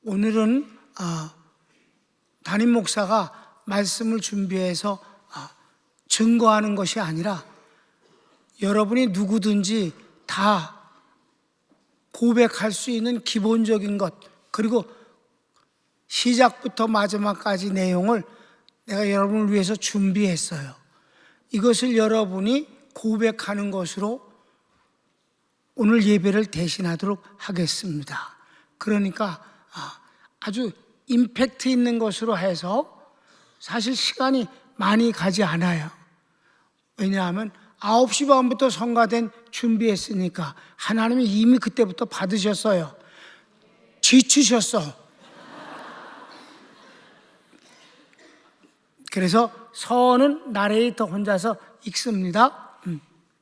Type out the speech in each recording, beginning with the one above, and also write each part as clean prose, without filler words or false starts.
오늘은 담임 목사가 말씀을 준비해서 증거하는 것이 아니라 여러분이 누구든지 다 고백할 수 있는 기본적인 것, 그리고 시작부터 마지막까지 내용을 내가 여러분을 위해서 준비했어요. 이것을 여러분이 고백하는 것으로 오늘 예배를 대신하도록 하겠습니다. 그러니까 아주 임팩트 있는 것으로 해서 사실 시간이 많이 가지 않아요. 왜냐하면 9시 반부터 성가된 준비했으니까 하나님이 이미 그때부터 받으셨어요. 지치셨어. 그래서 서는 나레이터 혼자서 읽습니다.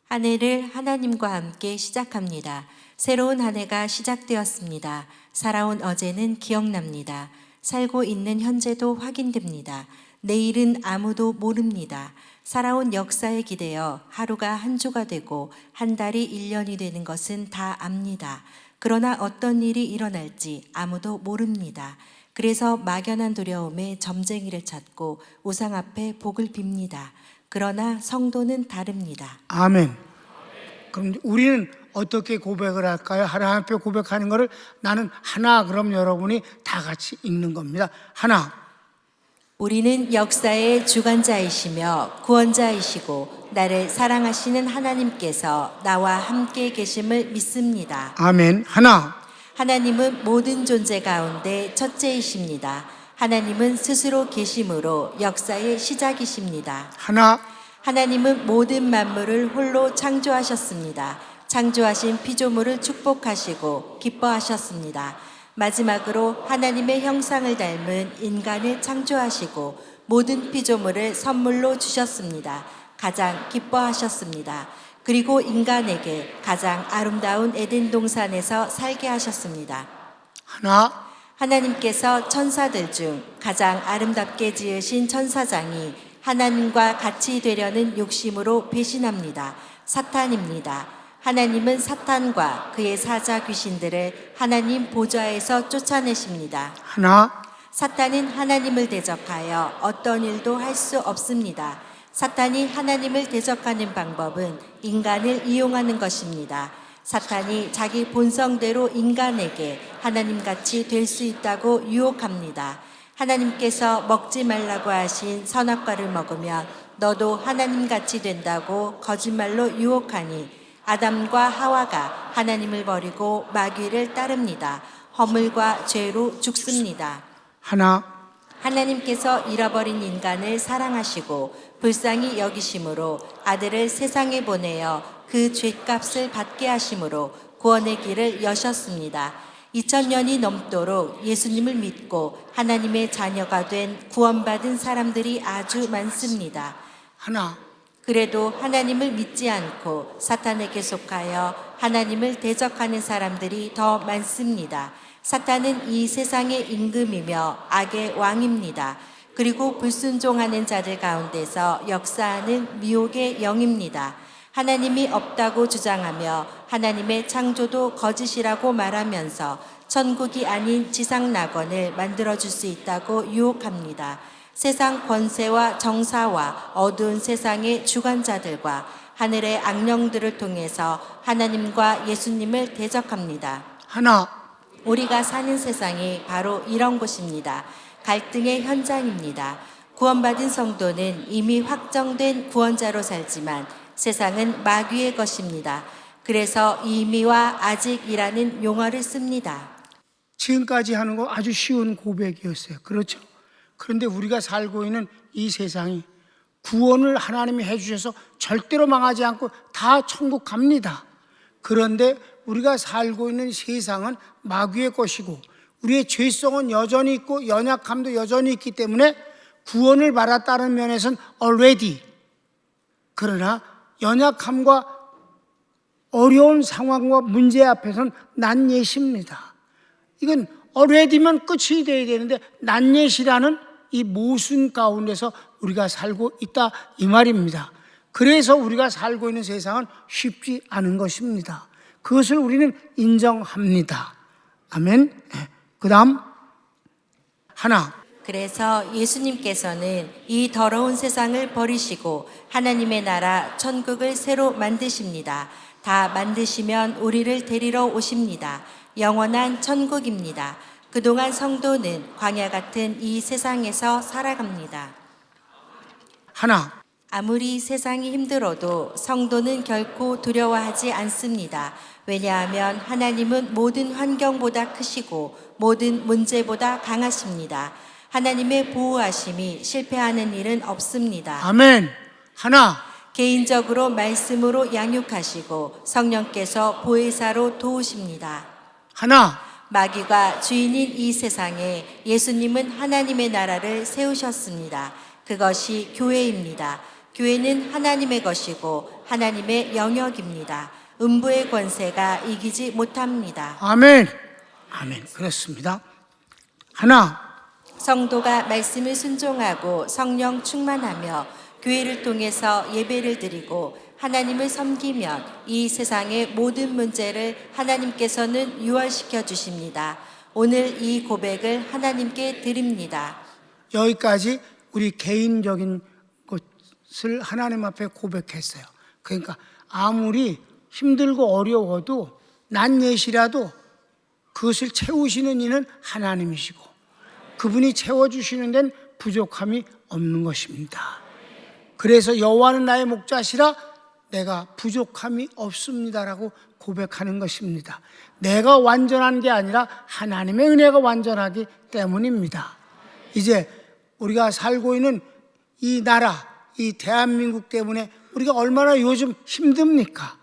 한 해를 하나님과 함께 시작합니다. 새로운 한 해가 시작되었습니다. 살아온 어제는 기억납니다. 살고 있는 현재도 확인됩니다. 내일은 아무도 모릅니다. 살아온 역사에 기대어 하루가 한 주가 되고 한 달이 1년이 되는 것은 다 압니다. 그러나 어떤 일이 일어날지 아무도 모릅니다. 그래서 막연한 두려움에 점쟁이를 찾고 우상 앞에 복을 빕니다. 그러나 성도는 다릅니다. 아멘. 그럼 우리는 어떻게 고백을 할까요? 하나님 앞에 고백하는 것을 나는 하나, 그럼 여러분이 다 같이 읽는 겁니다. 하나. 우리는 역사의 주관자이시며 구원자이시고 나를 사랑하시는 하나님께서 나와 함께 계심을 믿습니다. 아멘. 하나. 하나님은 모든 존재 가운데 첫째이십니다. 하나님은 스스로 계심으로 역사의 시작이십니다. 하나. 하나님은 모든 만물을 홀로 창조하셨습니다. 창조하신 피조물을 축복하시고 기뻐하셨습니다. 마지막으로 하나님의 형상을 닮은 인간을 창조하시고 모든 피조물을 선물로 주셨습니다. 가장 기뻐하셨습니다. 그리고 인간에게 가장 아름다운 에덴 동산에서 살게 하셨습니다. 하나. 하나님께서 천사들 중 가장 아름답게 지으신 천사장이 하나님과 같이 되려는 욕심으로 배신합니다. 사탄입니다. 하나님은 사탄과 그의 사자 귀신들을 하나님 보좌에서 쫓아내십니다. 하나. 사탄은 하나님을 대적하여 어떤 일도 할 수 없습니다. 사탄이 하나님을 대적하는 방법은 인간을 이용하는 것입니다. 사탄이 자기 본성대로 인간에게 하나님같이 될 수 있다고 유혹합니다. 하나님께서 먹지 말라고 하신 선악과를 먹으면 너도 하나님같이 된다고 거짓말로 유혹하니 아담과 하와가 하나님을 버리고 마귀를 따릅니다. 허물과 죄로 죽습니다. 하나. 하나님께서 잃어버린 인간을 사랑하시고 불쌍히 여기심으로 아들을 세상에 보내어 그 죄값을 받게 하심으로 구원의 길을 여셨습니다. 2000년이 넘도록 예수님을 믿고 하나님의 자녀가 된 구원받은 사람들이 아주 많습니다. 하나. 그래도 하나님을 믿지 않고 사탄에게 속하여 하나님을 대적하는 사람들이 더 많습니다. 사탄은 이 세상의 임금이며 악의 왕입니다. 그리고 불순종하는 자들 가운데서 역사하는 미혹의 영입니다. 하나님이 없다고 주장하며 하나님의 창조도 거짓이라고 말하면서 천국이 아닌 지상 낙원을 만들어줄 수 있다고 유혹합니다. 세상 권세와 정사와 어두운 세상의 주관자들과 하늘의 악령들을 통해서 하나님과 예수님을 대적합니다. 하나. 우리가 사는 세상이 바로 이런 곳입니다. 갈등의 현장입니다. 구원받은 성도는 이미 확정된 구원자로 살지만 세상은 마귀의 것입니다. 그래서 이미와 아직이라는 용어를 씁니다. 지금까지 하는 거 아주 쉬운 고백이었어요. 그렇죠? 그런데 우리가 살고 있는 이 세상이 구원을 하나님이 해주셔서 절대로 망하지 않고 다 천국 갑니다. 그런데 우리가 살고 있는 세상은 마귀의 것이고 우리의 죄성은 여전히 있고 연약함도 여전히 있기 때문에 구원을 받았다는 면에서는 already, 그러나 연약함과 어려운 상황과 문제 앞에서는 난예시입니다. 이건 already면 끝이 돼야 되는데 난예시라는 이 모순 가운데서 우리가 살고 있다 이 말입니다. 그래서 우리가 살고 있는 세상은 쉽지 않은 것입니다. 그것을 우리는 인정합니다. 아멘. 그 다음 하나, 그래서 예수님께서는 이 더러운 세상을 버리시고 하나님의 나라 천국을 새로 만드십니다. 다 만드시면 우리를 데리러 오십니다. 영원한 천국입니다. 그동안 성도는 광야 같은 이 세상에서 살아갑니다. 하나, 아무리 세상이 힘들어도 성도는 결코 두려워하지 않습니다. 왜냐하면 하나님은 모든 환경보다 크시고 모든 문제보다 강하십니다. 하나님의 보호하심이 실패하는 일은 없습니다. 아멘. 하나, 개인적으로 말씀으로 양육하시고 성령께서 보혜사로 도우십니다. 하나, 마귀가 주인인 이 세상에 예수님은 하나님의 나라를 세우셨습니다. 그것이 교회입니다. 교회는 하나님의 것이고 하나님의 영역입니다. 음부의 권세가 이기지 못합니다. 아멘. 아멘. 그렇습니다. 하나, 성도가 말씀을 순종하고 성령 충만하며 교회를 통해서 예배를 드리고 하나님을 섬기면 이 세상의 모든 문제를 하나님께서는 유월시켜 주십니다. 오늘 이 고백을 하나님께 드립니다. 여기까지 우리 개인적인 것을 하나님 앞에 고백했어요. 그러니까 아무리 힘들고 어려워도 난 예시라도 그것을 채우시는 이는 하나님이시고 그분이 채워주시는 데는 부족함이 없는 것입니다. 그래서 여호와는 나의 목자시라 내가 부족함이 없습니다라고 고백하는 것입니다. 내가 완전한 게 아니라 하나님의 은혜가 완전하기 때문입니다. 이제 우리가 살고 있는 이 나라, 이 대한민국 때문에 우리가 얼마나 요즘 힘듭니까?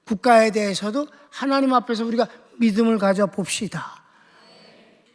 국가에 대해서도 하나님 앞에서 우리가 믿음을 가져 봅시다.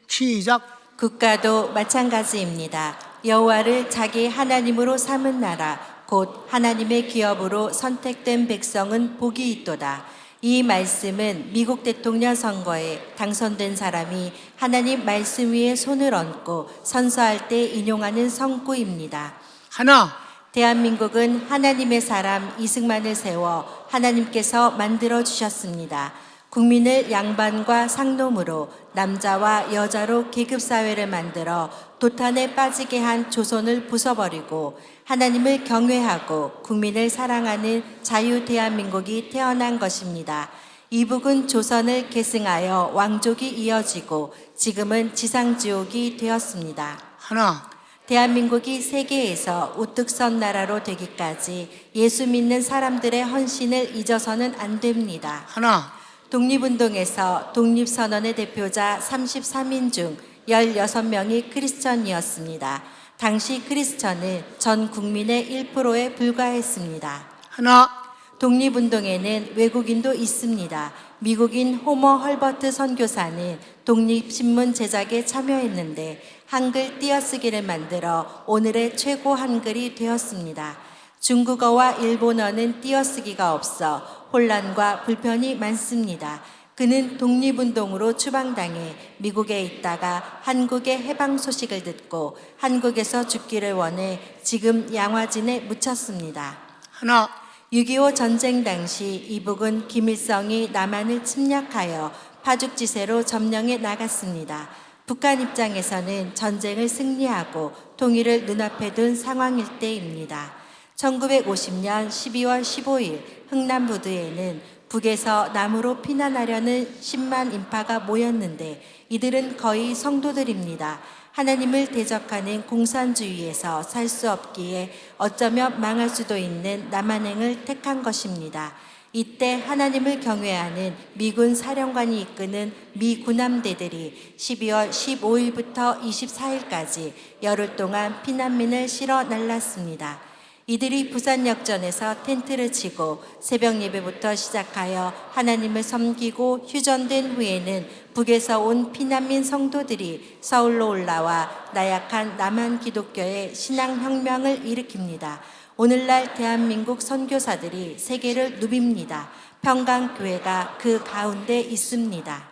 시작. 국가도 마찬가지입니다. 여호와를 자기 하나님으로 삼은 나라 곧 하나님의 기업으로 선택된 백성은 복이 있도다. 이 말씀은 미국 대통령 선거에 당선된 사람이 하나님 말씀 위에 손을 얹고 선서할 때 인용하는 성구입니다. 하나, 대한민국은 하나님의 사람 이승만을 세워 하나님께서 만들어 주셨습니다. 국민을 양반과 상놈으로 남자와 여자로 계급사회를 만들어 도탄에 빠지게 한 조선을 부숴버리고 하나님을 경외하고 국민을 사랑하는 자유 대한민국이 태어난 것입니다. 이북은 조선을 계승하여 왕족이 이어지고 지금은 지상지옥이 되었습니다. 하나, 대한민국이 세계에서 우뚝 선 나라로 되기까지 예수 믿는 사람들의 헌신을 잊어서는 안 됩니다. 하나, 독립운동에서 독립선언의 대표자 33인 중 16명이 크리스천이었습니다. 당시 크리스천은 전 국민의 1%에 불과했습니다. 하나, 독립운동에는 외국인도 있습니다. 미국인 호머 헐버트 선교사는 독립신문 제작에 참여했는데 한글 띄어쓰기를 만들어 오늘의 최고 한글이 되었습니다. 중국어와 일본어는 띄어쓰기가 없어 혼란과 불편이 많습니다. 그는 독립운동으로 추방당해 미국에 있다가 한국의 해방 소식을 듣고 한국에서 죽기를 원해 지금 양화진에 묻혔습니다. 하나, 6.25 전쟁 당시 이북은 김일성이 남한을 침략하여 파죽지세로 점령해 나갔습니다. 북한 입장에서는 전쟁을 승리하고 통일을 눈앞에 둔 상황일 때입니다. 1950년 12월 15일 흥남부두에는 북에서 남으로 피난하려는 10만 인파가 모였는데 이들은 거의 성도들입니다. 하나님을 대적하는 공산주의에서 살 수 없기에 어쩌면 망할 수도 있는 남한행을 택한 것입니다. 이때 하나님을 경외하는 미군 사령관이 이끄는 미 군함대들이 12월 15일부터 24일까지 열흘 동안 피난민을 실어 날랐습니다. 이들이 부산역전에서 텐트를 치고 새벽 예배부터 시작하여 하나님을 섬기고 휴전된 후에는 북에서 온 피난민 성도들이 서울로 올라와 나약한 남한 기독교의 신앙혁명을 일으킵니다. 오늘날 대한민국 선교사들이 세계를 누빕니다. 평강교회가 그 가운데 있습니다.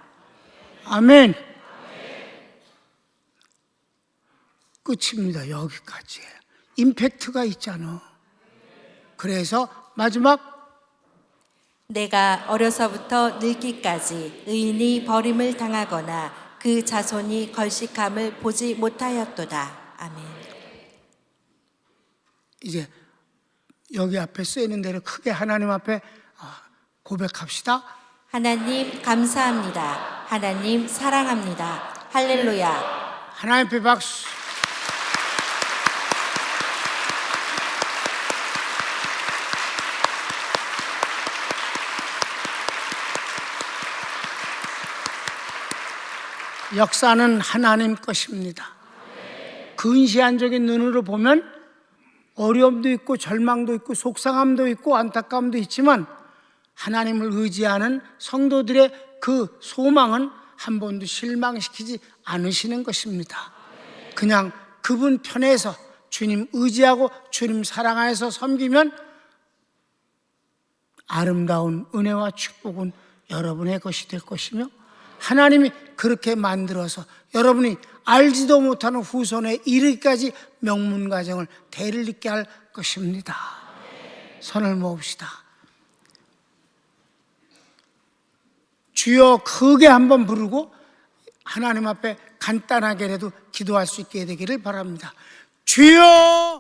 아멘. 끝입니다. 여기까지. 임팩트가 있잖아. 그래서 마지막 내가 어려서부터 늙기까지 의인이 버림을 당하거나 그 그 자손이 걸식함을 보지 못하였도다. 아멘. 이제 여기 앞에 쓰여있는 대로 크게 하나님 앞에 고백합시다. 하나님 감사합니다. 하나님 사랑합니다. 할렐루야. 하나님 앞에 박수. 역사는 하나님 것입니다. 근시안적인 눈으로 보면 어려움도 있고 절망도 있고 속상함도 있고 안타까움도 있지만 하나님을 의지하는 성도들의 그 소망은 한 번도 실망시키지 않으시는 것입니다. 그냥 그분 편에서 주님 의지하고 주님 사랑하여서 섬기면 아름다운 은혜와 축복은 여러분의 것이 될 것이며 하나님이 그렇게 만들어서 여러분이 알지도 못하는 후손에 이르기까지 명문가정을 대를 잇게 할 것입니다. 손을 모읍시다. 주여 크게 한번 부르고 하나님 앞에 간단하게라도 기도할 수 있게 되기를 바랍니다. 주여